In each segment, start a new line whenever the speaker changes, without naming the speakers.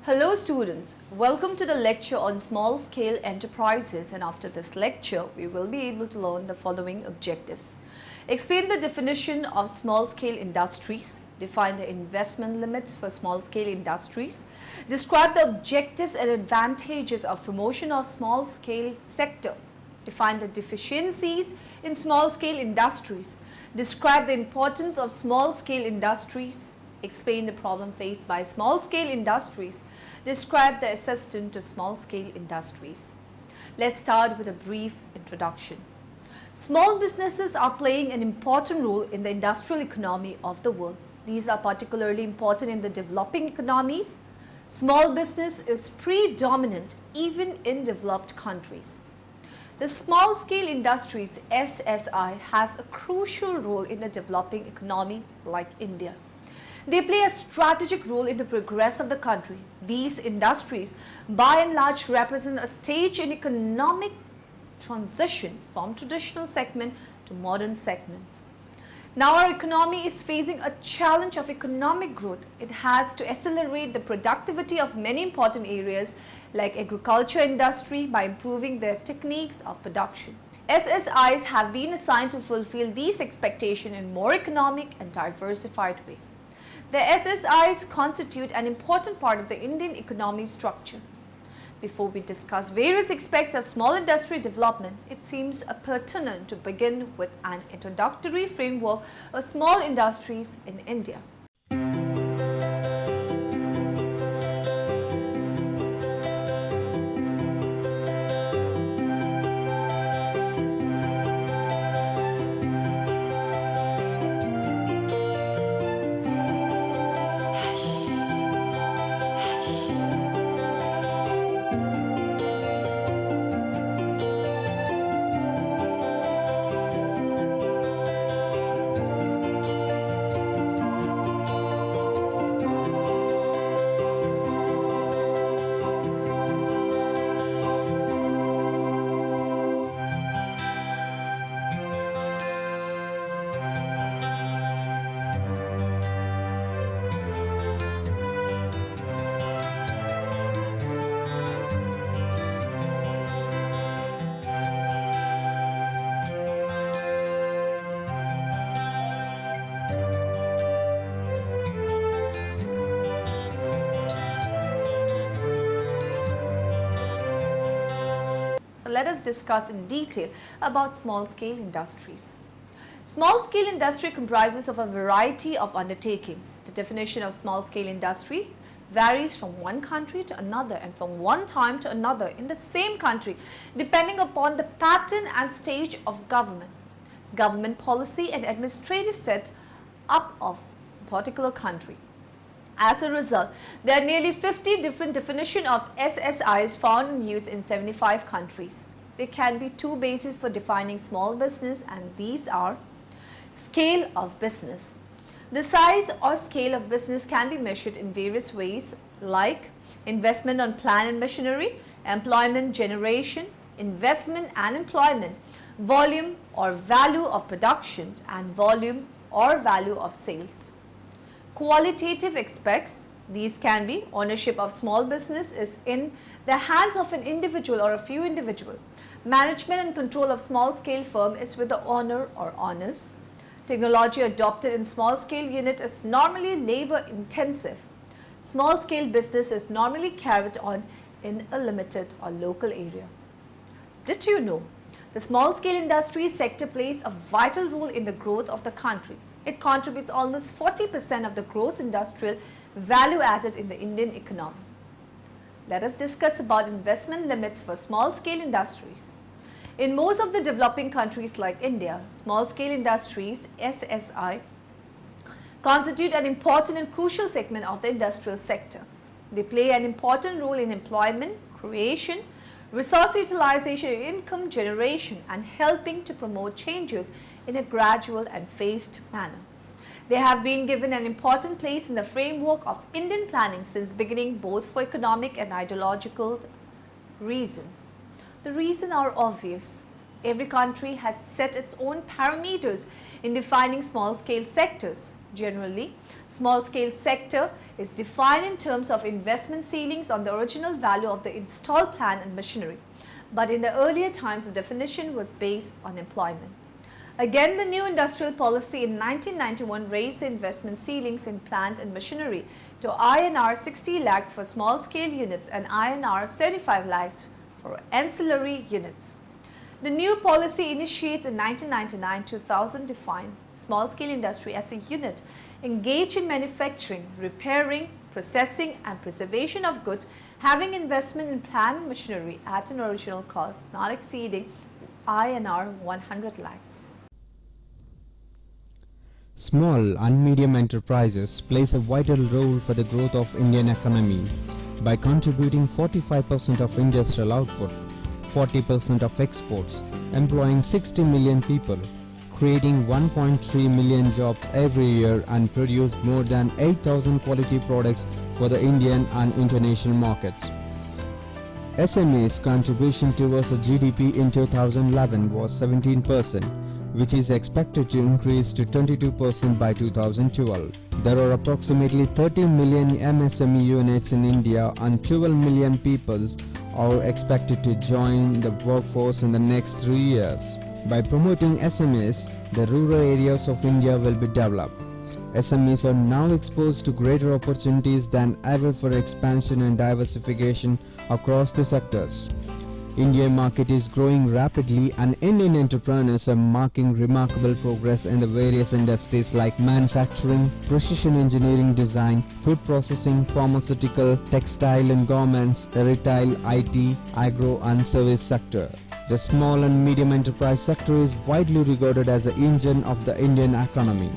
Hello students, welcome to the lecture on small scale enterprises, and after this lecture we will be able to learn the following objectives. Explain the definition of small scale industries, define the investment limits for small scale industries, describe the objectives and advantages of promotion of small scale sector, define the deficiencies in small scale industries, describe the importance of small scale industries, explain the problem faced by small scale industries, describe the assistant to small scale industries. Let's start with a brief introduction. Small businesses are playing an important role in the industrial economy of the world. These are particularly important in the developing economies. Small business is predominant even in developed countries. The small scale industries SSI has a crucial role in a developing economy like India. They play a strategic role in the progress of the country. These industries by and large represent a stage in economic transition from traditional segment to modern segment. Now our economy is facing a challenge of economic growth. It has to accelerate the productivity of many important areas like agriculture industry by improving their techniques of production. SSIs have been assigned to fulfill these expectations in more economic and diversified way. The SSIs constitute an important part of the Indian economy structure. Before we discuss various aspects of small industry development, it seems pertinent to begin with an introductory framework of small industries in India. So let us discuss in detail about small scale industries. Small scale industry comprises of a variety of undertakings. The definition of small scale industry varies from one country to another and from one time to another in the same country depending upon the pattern and stage of government policy and administrative set up of a particular country. As a result, there are nearly 50 different definitions of SSIs found in use in 75 countries. There can be two bases for defining small business, and these are scale of business. The size or scale of business can be measured in various ways like investment on plant and machinery, employment generation, investment and employment, volume or value of production, and volume or value of sales. Qualitative aspects, these can be ownership of small business is in the hands of an individual or a few individuals. Management and control of small scale firm is with the owner or owners. Technology adopted in small scale unit is normally labor intensive. Small scale business is normally carried on in a limited or local area. Did you know the small scale industry sector plays a vital role in the growth of the country? It contributes almost 40% of the gross industrial value added in the Indian economy. Let us discuss about investment limits for small scale industries. In most of the developing countries like India, small scale industries SSI constitute an important and crucial segment of the industrial sector. They play an important role in employment creation, resource utilization, income generation, and helping to promote changes in a gradual and phased manner. They have been given an important place in the framework of Indian planning since beginning, both for economic and ideological reasons. The reasons are obvious. Every country has set its own parameters in defining small-scale sectors. Generally, small-scale sector is defined in terms of investment ceilings on the original value of the installed plant and machinery. But in the earlier times, the definition was based on employment. Again, the new industrial policy in 1991 raised the investment ceilings in plant and machinery to INR 60 lakhs for small-scale units and INR 75 lakhs for ancillary units. The new policy initiates in 1999-2000 defined small-scale industry as a unit engaged in manufacturing, repairing, processing and preservation of goods having investment in plant and machinery at an original cost not exceeding INR 100 lakhs.
Small and medium enterprises plays a vital role for the growth of Indian economy by contributing 45% of industrial output, 40% of exports, employing 60 million people, creating 1.3 million jobs every year and produce more than 8,000 quality products for the Indian and international markets. SME's contribution towards the GDP in 2011 was 17%, which is expected to increase to 22% by 2012. There are approximately 13 million MSME units in India and 12 million people are expected to join the workforce in the next 3 years. By promoting SMEs, the rural areas of India will be developed. SMEs are now exposed to greater opportunities than ever for expansion and diversification across the sectors. Indian market is growing rapidly and Indian entrepreneurs are marking remarkable progress in the various industries like manufacturing, precision engineering design, food processing, pharmaceutical, textile and garments, retail, IT, agro and service sector. The small and medium enterprise sector is widely regarded as the engine of the Indian economy.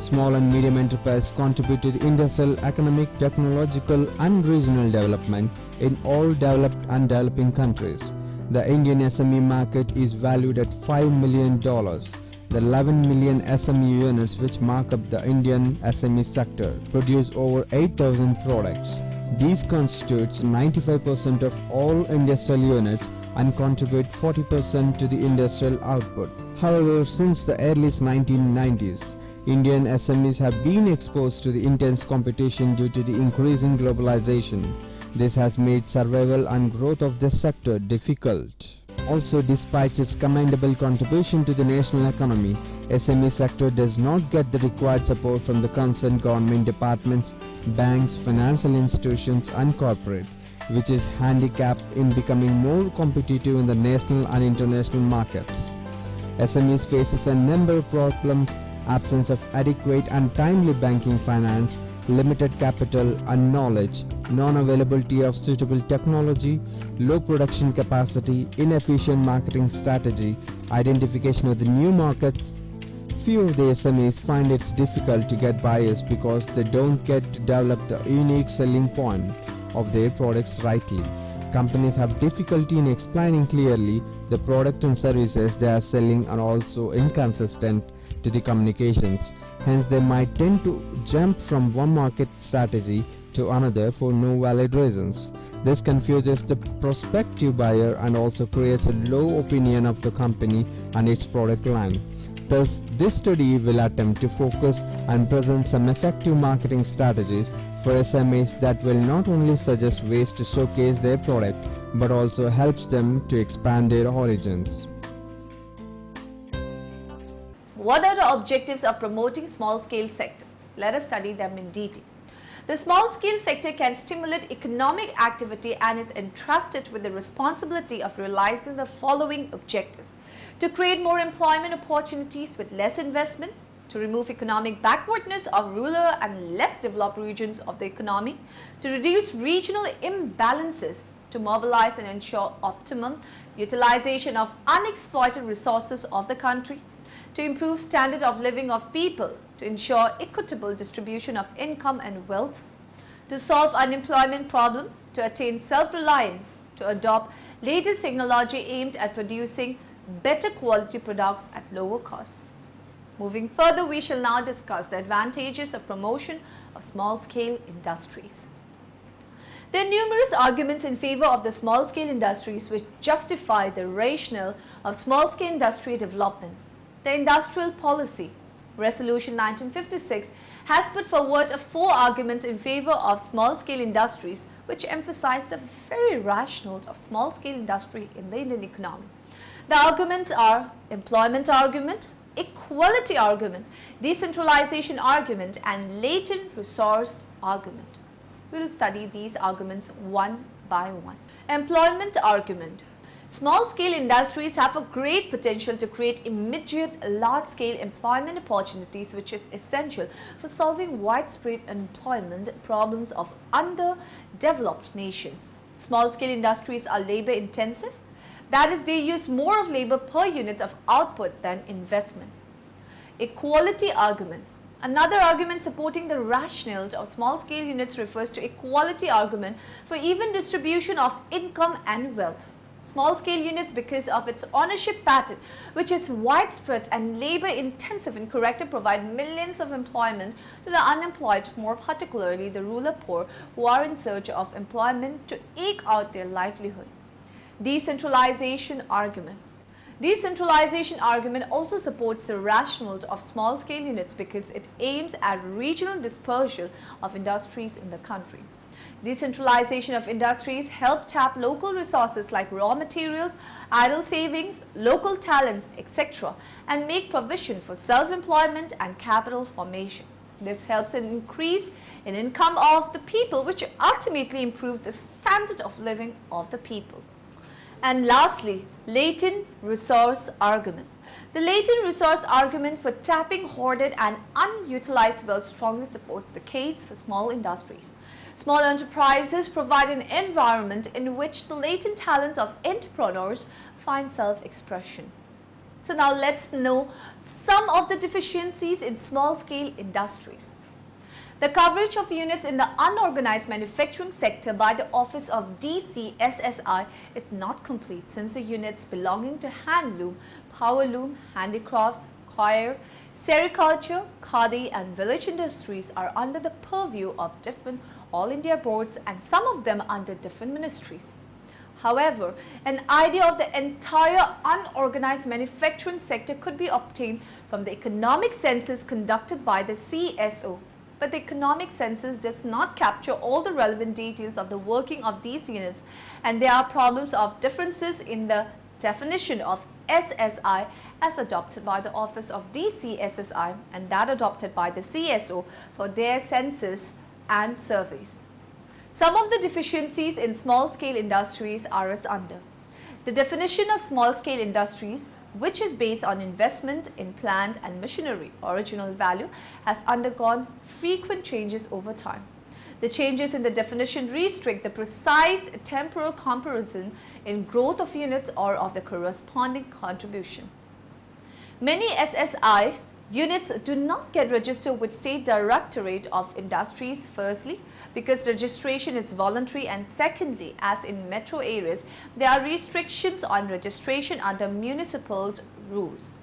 Small and medium enterprise contribute to the industrial, economic, technological and regional development in all developed and developing countries. The Indian SME market is valued at $5 million. The 11 million SME units which mark up the Indian SME sector produce over 8,000 products. These constitutes 95% of all industrial units and contribute 40% to the industrial output. However, since the early 1990s, Indian SMEs have been exposed to the intense competition due to the increasing globalization. This has made survival and growth of this sector difficult. Also, despite its commendable contribution to the national economy, SME sector does not get the required support from the concerned government departments, banks, financial institutions and corporate, which is handicapped in becoming more competitive in the national and international markets. SMEs faces a number of problems: absence of adequate and timely banking finance, limited capital and knowledge, non-availability of suitable technology, low production capacity, inefficient marketing strategy, identification of the new markets. Few of the SMEs find it difficult to get buyers because they don't get to develop the unique selling point of their products rightly. Companies have difficulty in explaining clearly the product and services they are selling and also inconsistent to the communications. Hence, they might tend to jump from one market strategy to another for no valid reasons. This confuses the prospective buyer and also creates a low opinion of the company and its product line. Thus, this study will attempt to focus and present some effective marketing strategies for SMEs that will not only suggest ways to showcase their product but also helps them to expand their origins.
What are the objectives of promoting small-scale sector? Let us study them in detail. The small-scale sector can stimulate economic activity and is entrusted with the responsibility of realizing the following objectives: to create more employment opportunities with less investment, to remove economic backwardness of rural and less developed regions of the economy, to reduce regional imbalances, to mobilize and ensure optimum utilization of unexploited resources of the country, to improve standard of living of people, to ensure equitable distribution of income and wealth, to solve unemployment problem, to attain self-reliance, to adopt latest technology aimed at producing better quality products at lower costs. Moving further, we shall now discuss the advantages of promotion of small-scale industries. There are numerous arguments in favor of the small-scale industries which justify the rationale of small-scale industry development. The industrial policy. Resolution 1956 has put forward 4 arguments in favor of small-scale industries, which emphasize the very rationale of small-scale industry in the Indian economy. The arguments are employment argument, equality argument, decentralization argument, and latent resource argument. We will study these arguments one by one. Employment argument. Small-scale industries have a great potential to create immediate large-scale employment opportunities, which is essential for solving widespread employment problems of underdeveloped nations. Small-scale industries are labor-intensive. That is, they use more of labor per unit of output than investment. Equality argument. Another argument supporting the rationale of small-scale units refers to equality argument for even distribution of income and wealth. Small-scale units, because of its ownership pattern, which is widespread and labor-intensive and corrective, provide millions of employment to the unemployed, more particularly the rural poor who are in search of employment to eke out their livelihood. Decentralization argument. Decentralization argument also supports the rationale of small-scale units because it aims at regional dispersal of industries in the country. Decentralization of industries help tap local resources like raw materials, idle savings, local talents, etc., and make provision for self-employment and capital formation. This helps in increase in income of the people, which ultimately improves the standard of living of the people. And lastly, latent resource argument. The latent resource argument for tapping hoarded and unutilized wealth strongly supports the case for small industries. Small enterprises provide an environment in which the latent talents of entrepreneurs find self-expression. So now let's know some of the deficiencies in small-scale industries. The coverage of units in the unorganized manufacturing sector by the office of DCSSI is not complete, since the units belonging to handloom, powerloom, handicrafts, coir, sericulture, khadi and village industries are under the purview of different All India boards and some of them under different ministries. However, an idea of the entire unorganized manufacturing sector could be obtained from the economic census conducted by the CSO. But the economic census does not capture all the relevant details of the working of these units, and there are problems of differences in the definition of SSI as adopted by the office of DCSSI and that adopted by the CSO for their census and surveys. Some of the deficiencies in small-scale industries are as under. The definition of small-scale industries, which is based on investment in plant and machinery, original value, has undergone frequent changes over time. The changes in the definition restrict the precise temporal comparison in growth of units or of the corresponding contribution. Many SSI units do not get registered with State Directorate of Industries, firstly because registration is voluntary, and secondly, as in metro areas, there are restrictions on registration under municipal rules.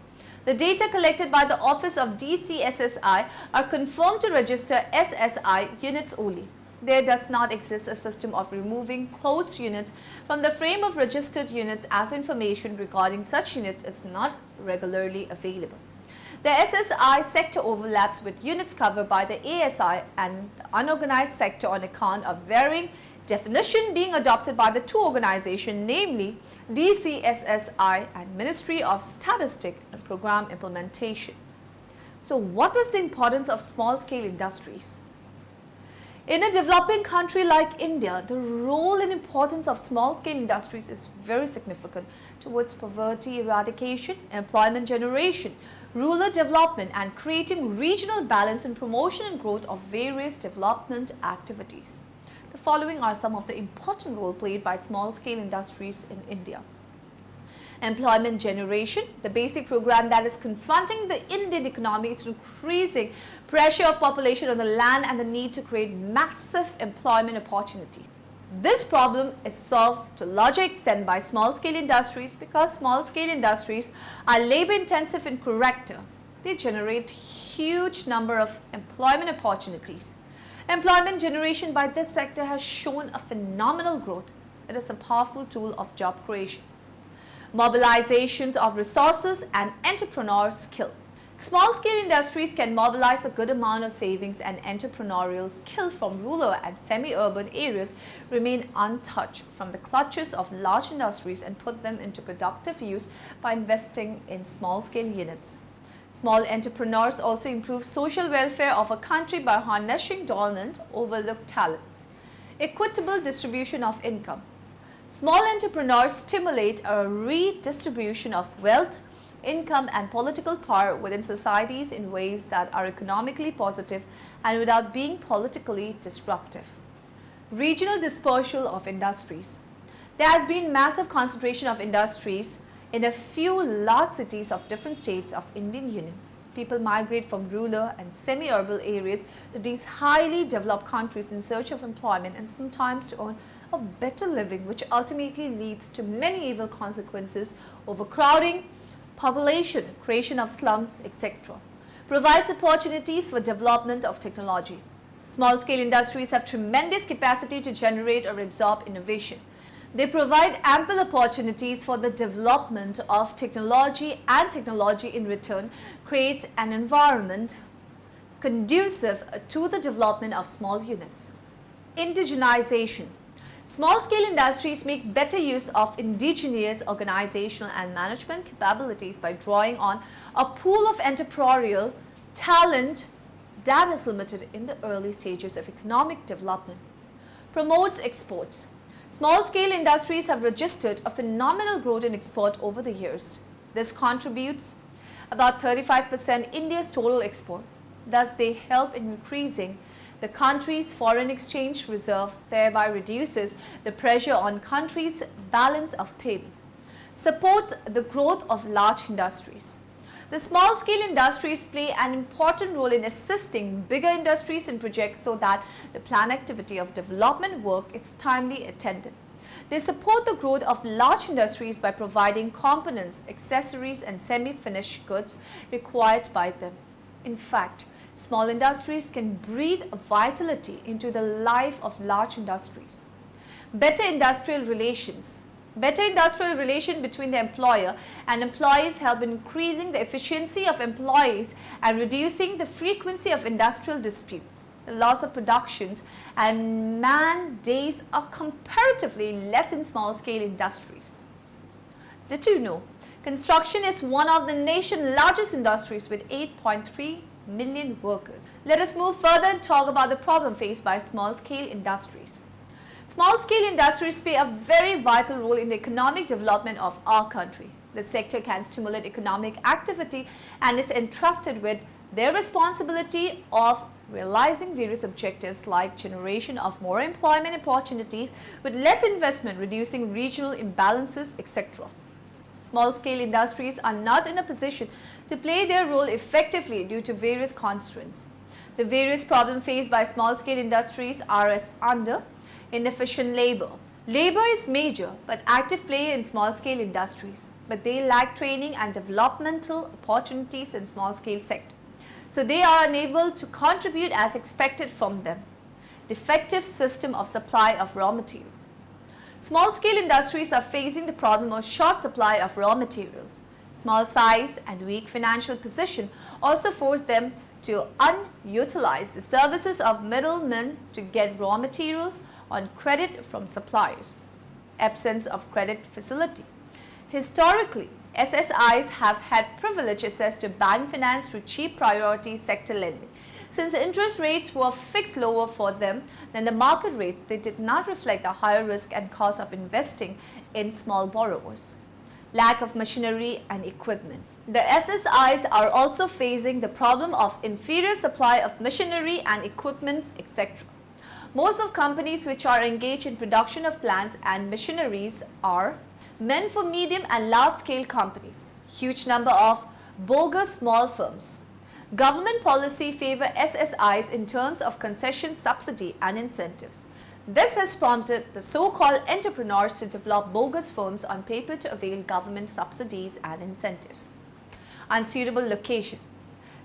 The data collected by the office of DCSSI are confirmed to register SSI units only. There does not exist a system of removing closed units from the frame of registered units, as information regarding such units is not regularly available. The SSI sector overlaps with units covered by the ASI and the unorganized sector on account of varying definition being adopted by the two organizations, namely DCSSI and Ministry of Statistics and Program Implementation. So what is the importance of small-scale industries? In a developing country like India, the role and importance of small-scale industries is very significant towards poverty eradication, employment generation, rural development, and creating regional balance and promotion and growth of various development activities. The following are some of the important role played by small-scale industries in India. Employment generation. The basic program that is confronting the Indian economy is increasing pressure of population on the land and the need to create massive employment opportunities. This problem is solved to a large extent by small-scale industries because small-scale industries are labor-intensive in character. They generate huge number of employment opportunities. Employment generation by this sector has shown a phenomenal growth. It is a powerful tool of job creation. Mobilization of resources and entrepreneur skill. Small-scale industries can mobilize a good amount of savings, and entrepreneurial skill from rural and semi-urban areas remain untouched from the clutches of large industries and put them into productive use by investing in small-scale units. Small entrepreneurs also improve social welfare of a country by harnessing dormant, overlooked talent. Equitable distribution of income. Small entrepreneurs stimulate a redistribution of wealth, income and political power within societies in ways that are economically positive and without being politically disruptive. Regional dispersal of industries. There has been massive concentration of industries in a few large cities of different states of Indian Union. People migrate from rural and semi-urban areas to these highly developed countries in search of employment and sometimes to earn a better living, which ultimately leads to many evil consequences: overcrowding, population, creation of slums, etc. Provides opportunities for development of technology. Small-scale industries have tremendous capacity to generate or absorb innovation. They provide ample opportunities for the development of technology, and technology in return creates an environment conducive to the development of small units. Indigenization. Small-scale industries make better use of indigenous organizational and management capabilities by drawing on a pool of entrepreneurial talent that is limited in the early stages of economic development. Promotes exports. Small-scale industries have registered a phenomenal growth in export over the years. This contributes about 35% India's total export. Thus, they help in increasing the country's foreign exchange reserve, thereby reduces the pressure on country's balance of payment. Supports the growth of large industries. The small-scale industries play an important role in assisting bigger industries in projects so that the planned activity of development work is timely attended. They support the growth of large industries by providing components, accessories and semi-finished goods required by them. In fact, small industries can breathe vitality into the life of large industries. Better industrial relations. Better industrial relation between the employer and employees help in increasing the efficiency of employees and reducing the frequency of industrial disputes. The loss of productions and man days are comparatively less in small-scale industries. Did you know? Construction is one of the nation's largest industries with 8.3 million workers. Let us move further and talk about the problem faced by small-scale industries. Small-scale industries play a very vital role in the economic development of our country. The sector can stimulate economic activity and is entrusted with their responsibility of realizing various objectives like generation of more employment opportunities with less investment, reducing regional imbalances, etc. Small-scale industries are not in a position to play their role effectively due to various constraints. The various problems faced by small-scale industries are as under: inefficient labor. Labor is major but active player in small-scale industries, but they lack training and developmental opportunities in small-scale sector, so they are unable to contribute as expected from them. Defective system of supply of raw materials. Small-scale industries are facing the problem of short supply of raw materials. Small size and weak financial position also force them to unutilize the services of middlemen to get raw materials on credit from suppliers. Absence of credit facility. Historically, SSIs have had privileged access to bank finance through cheap priority sector lending. Since interest rates were fixed lower for them than the market rates, they did not reflect the higher risk and cost of investing in small borrowers. Lack of machinery and equipment. The SSIs are also facing the problem of inferior supply of machinery and equipments, etc. Most of companies which are engaged in production of plants and machineries are meant for medium and large scale companies. Huge number of bogus small firms. Government policy favor SSIs in terms of concession, subsidy and incentives. This has prompted the so-called entrepreneurs to develop bogus firms on paper to avail government subsidies and incentives. Unsuitable location.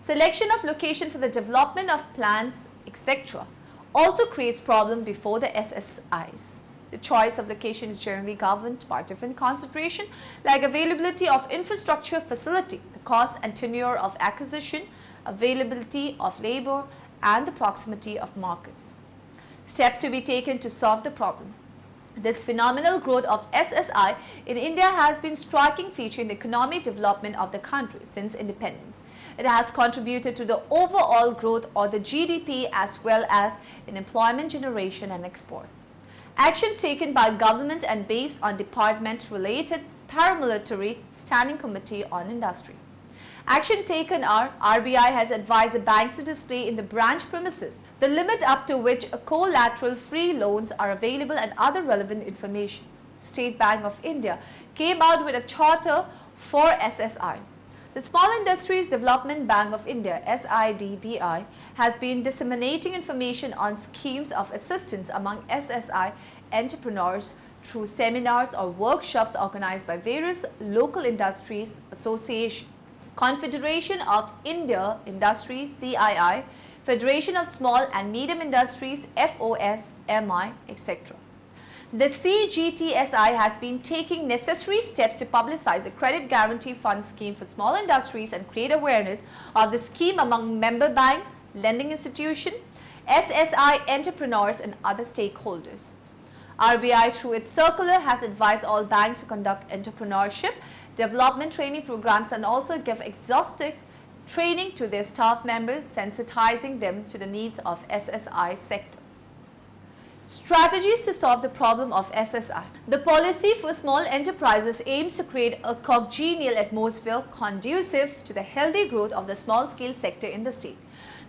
Selection of location for the development of plants, etc. also creates problem before the SSIs. The choice of location is generally governed by different consideration like availability of infrastructure facility, the cost and tenure of acquisition, availability of labor, and the proximity of markets. Steps to be taken to solve the problem. This phenomenal growth of SSI in India has been a striking feature in the economic development of the country since independence. It has contributed to the overall growth of the GDP as well as in employment generation and export. Actions taken by government and based on department-related paramilitary Standing Committee on Industry. Action taken are RBI has advised the banks to display in the branch premises the limit up to which collateral-free loans are available and other relevant information. State Bank of India came out with a charter for SSI. The Small Industries Development Bank of India (SIDBI) has been disseminating information on schemes of assistance among SSI entrepreneurs through seminars or workshops organized by various local industries associations. Confederation of India Industries (CII), Federation of Small and Medium Industries (FOSMI), etc. The CGTSI has been taking necessary steps to publicize a credit guarantee fund scheme for small industries and create awareness of the scheme among member banks, lending institutions, SSI entrepreneurs and other stakeholders. RBI through its circular has advised all banks to conduct entrepreneurship development training programs and also give exhaustive training to their staff members, sensitizing them to the needs of SSI sector. Strategies to solve the problem of SSI. The policy for small enterprises aims to create a congenial atmosphere conducive to the healthy growth of the small-scale sector in the state.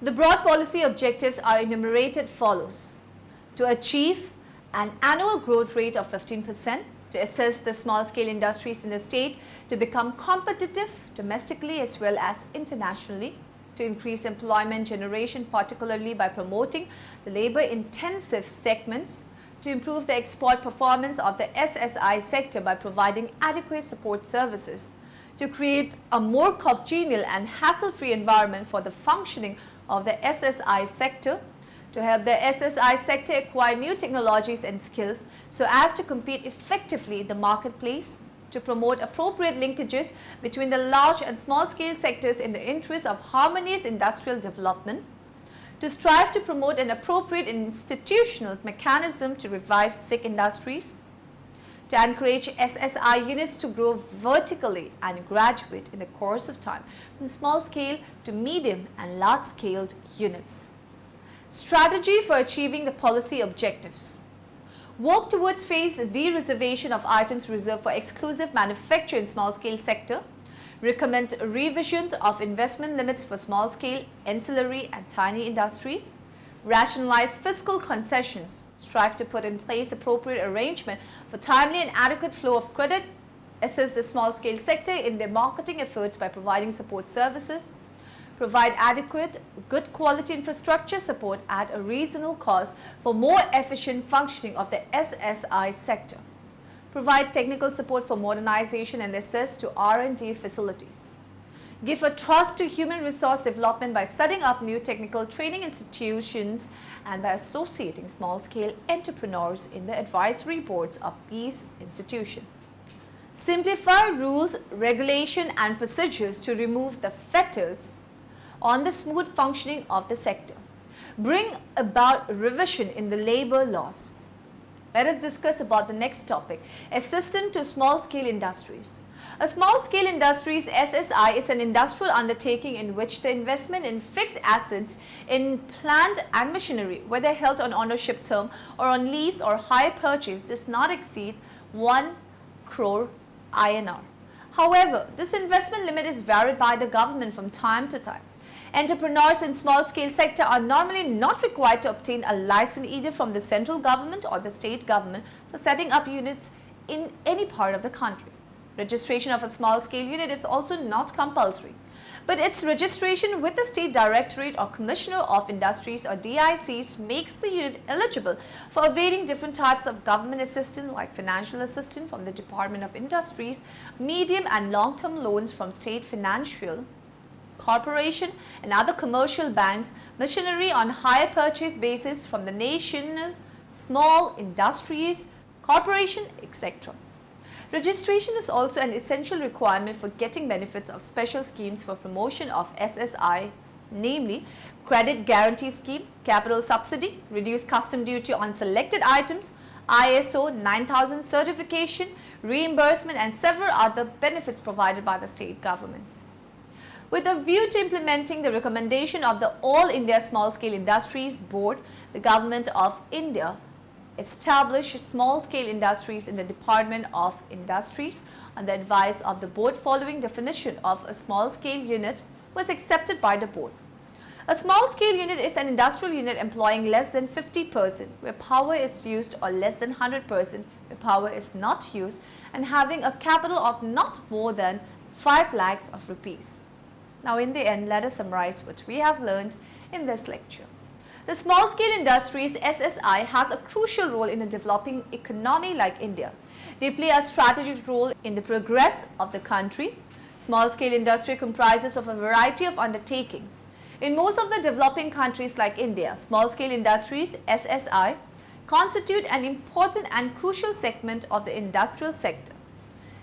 The broad policy objectives are enumerated follows: to achieve an annual growth rate of 15%, to assist the small-scale industries in the state to become competitive domestically as well as internationally, to increase employment generation particularly by promoting the labor-intensive segments, to improve the export performance of the SSI sector by providing adequate support services, to create a more congenial and hassle-free environment for the functioning of the SSI sector, to help the SSI sector acquire new technologies and skills so as to compete effectively in the marketplace, to promote appropriate linkages between the large and small scale sectors in the interest of harmonious industrial development, to strive to promote an appropriate institutional mechanism to revive sick industries, to encourage SSI units to grow vertically and graduate in the course of time from small scale to medium and large scaled units. Strategy for achieving the policy objectives. Work towards phase de-reservation of items reserved for exclusive manufacture in small-scale sector. Recommend revision of investment limits for small-scale, ancillary and tiny industries. Rationalize fiscal concessions. Strive to put in place appropriate arrangement for timely and adequate flow of credit. Assist the small-scale sector in their marketing efforts by providing support services. Provide adequate, good quality infrastructure support at a reasonable cost for more efficient functioning of the SSI sector. Provide technical support for modernization and access to R&D facilities. Give a trust to human resource development by setting up new technical training institutions and by associating small-scale entrepreneurs in the advisory boards of these institutions. Simplify rules, regulation and procedures to remove the fetters on the smooth functioning of the sector. Bring about revision in the labor laws. Let us discuss about the next topic, assistance to small-scale industries. A small-scale industries SSI is an industrial undertaking in which the investment in fixed assets in plant and machinery, whether held on ownership term or on lease or hire purchase, does not exceed 1 crore INR. However, this investment limit is varied by the government from time to time. Entrepreneurs in small-scale sector are normally not required to obtain a license either from the central government or the state government for setting up units in any part of the country. Registration of a small-scale unit is also not compulsory, but its registration with the State Directorate or Commissioner of Industries or DICs makes the unit eligible for availing different types of government assistance like financial assistance from the Department of Industries, medium and long-term loans from state financial corporation and other commercial banks, machinery on hire purchase basis from the National Small Industries Corporation, etc. Registration is also an essential requirement for getting benefits of special schemes for promotion of SSI, namely Credit Guarantee Scheme, Capital Subsidy, Reduced Custom Duty on Selected Items, ISO 9000 certification, reimbursement and several other benefits provided by the state governments. With a view to implementing the recommendation of the All India Small Scale Industries Board, the Government of India established small scale industries in the Department of Industries on the advice of the board. Following definition of a small scale unit was accepted by the board. A small scale unit is an industrial unit employing less than 50% where power is used or less than 100% where power is not used and having a capital of not more than 5 lakhs of rupees. Now in the end, let us summarize what we have learned in this lecture. The small scale industries SSI has a crucial role in a developing economy like India. They play a strategic role in the progress of the country. Small scale industry comprises of a variety of undertakings. In most of the developing countries like India, small scale industries SSI constitute an important and crucial segment of the industrial sector.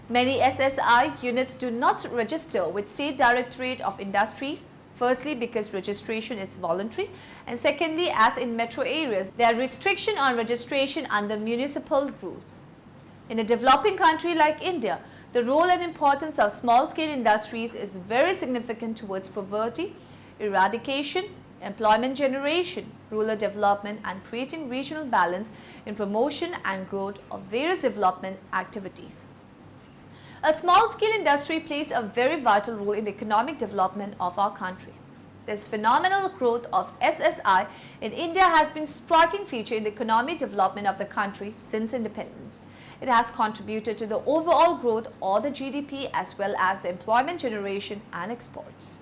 Many SSI units do not register with State Directorate of Industries. Firstly, because registration is voluntary, and secondly, as in metro areas, there are restrictions on registration under municipal rules. In a developing country like India, the role and importance of small-scale industries is very significant towards poverty, eradication, employment generation, rural development, and creating regional balance in promotion and growth of various development activities. A small-scale industry plays a very vital role in the economic development of our country. This phenomenal growth of SSI in India has been a striking feature in the economic development of the country since independence. It has contributed to the overall growth of the GDP as well as the employment generation and exports.